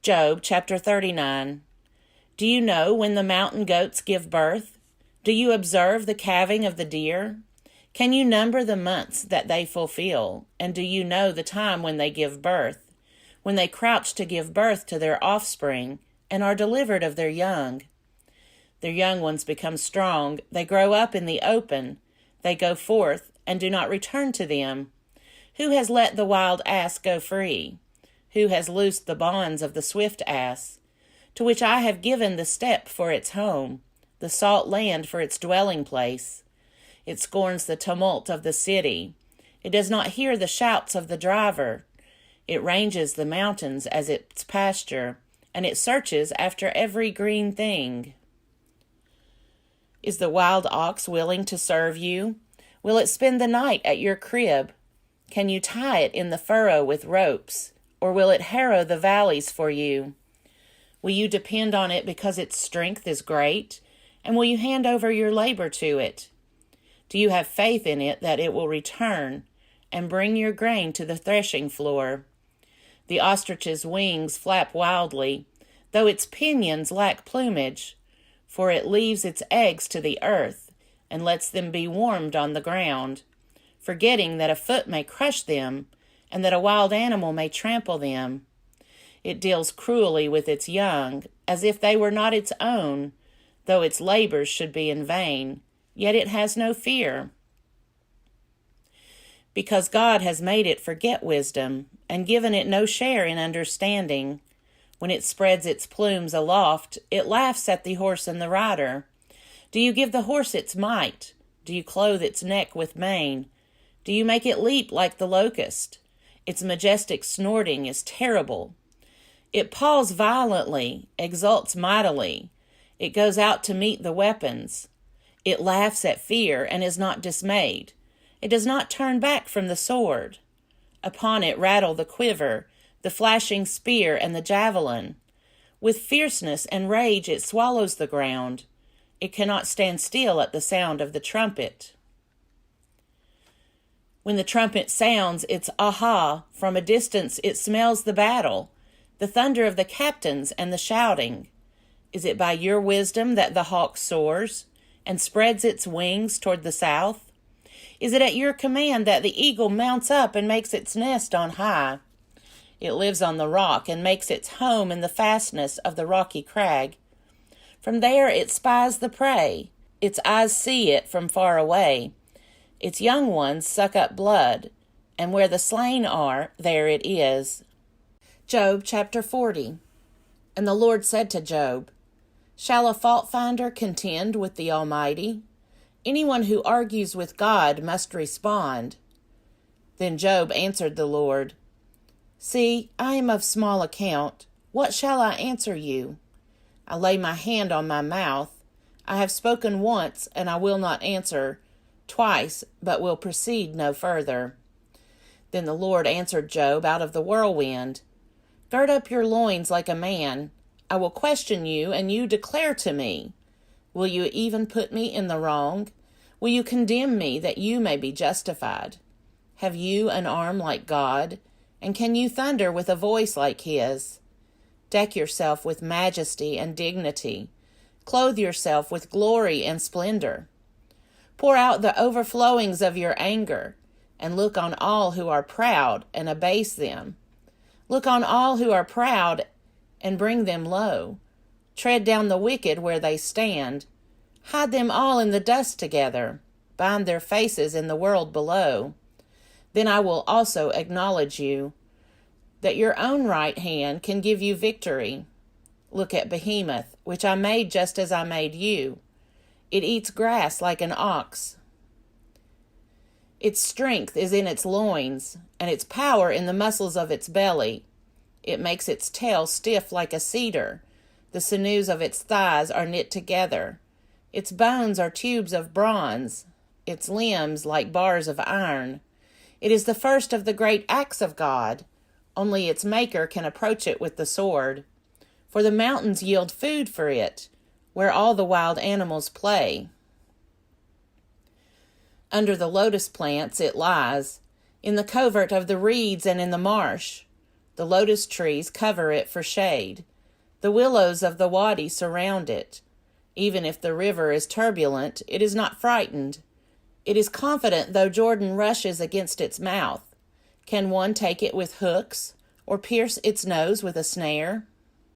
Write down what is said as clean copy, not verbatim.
Job chapter 39. Do you know when the mountain goats give birth? Do you observe the calving of the deer? Can you number the months that they fulfill? And do you know the time when they give birth? When they crouch to give birth to their offspring and are delivered of their young. Their young ones become strong. They grow up in the open. They go forth and do not return to them. Who has let the wild ass go free? Who has loosed the bonds of the swift ass? To which I have given the steppe for its home, the salt land for its dwelling place. It scorns the tumult of the city. It does not hear the shouts of the driver. It ranges the mountains as its pasture, and it searches after every green thing. Is the wild ox willing to serve you? Will it spend the night at your crib? Can you tie it in the furrow with ropes, or will it harrow the valleys for you? Will you depend on it because its strength is great, and will you hand over your labor to it? Do you have faith in it that it will return and bring your grain to the threshing floor? The ostrich's wings flap wildly, though its pinions lack plumage, for it leaves its eggs to the earth and lets them be warmed on the ground, forgetting that a foot may crush them and that a wild animal may trample them. It deals cruelly with its young, as if they were not its own, though its labors should be in vain, yet it has no fear. Because God has made it forget wisdom, and given it no share in understanding. When it spreads its plumes aloft, it laughs at the horse and the rider. Do you give the horse its might? Do you clothe its neck with mane? Do you make it leap like the locust? Its majestic snorting is terrible. It paws violently, exults mightily. It goes out to meet the weapons. It laughs at fear and is not dismayed. It does not turn back from the sword. Upon it rattle the quiver, the flashing spear and the javelin. With fierceness and rage it swallows the ground. It cannot stand still at the sound of the trumpet. When the trumpet sounds its aha, from a distance it smells the battle, the thunder of the captains and the shouting. Is it by your wisdom that the hawk soars and spreads its wings toward the south? Is it at your command that the eagle mounts up and makes its nest on high? It lives on the rock and makes its home in the fastness of the rocky crag. From there it spies the prey. Its eyes see it from far away. Its young ones suck up blood, and where the slain are, there it is. Job chapter 40. And the Lord said to Job, Shall a fault finder contend with the Almighty? Anyone who argues with God must respond. Then Job answered the Lord, See, I am of small account. What shall I answer you? I lay my hand on my mouth. I have spoken once, and I will not answer, twice, but will proceed no further. Then the Lord answered Job out of the whirlwind, Gird up your loins like a man. I will question you, and you declare to me. Will you even put me in the wrong? Will you condemn me that you may be justified? Have you an arm like God? And can you thunder with a voice like his? Deck yourself with majesty and dignity. Clothe yourself with glory and splendor. Pour out the overflowings of your anger, and look on all who are proud and abase them. Look on all who are proud and bring them low. Tread down the wicked where they stand. Hide them all in the dust together. Bind their faces in the world below. Then I will also acknowledge you, that your own right hand can give you victory. Look at Behemoth, which I made just as I made you. It eats grass like an ox. Its strength is in its loins, and its power in the muscles of its belly. It makes its tail stiff like a cedar. The sinews of its thighs are knit together. Its bones are tubes of bronze, its limbs like bars of iron. It is the first of the great acts of God. Only its maker can approach it with the sword. For the mountains yield food for it, where all the wild animals play. Under the lotus plants it lies, in the covert of the reeds and in the marsh. The lotus trees cover it for shade. The willows of the wadi surround it. Even if the river is turbulent, it is not frightened. It is confident though Jordan rushes against its mouth. Can one take it with hooks, or pierce its nose with a snare?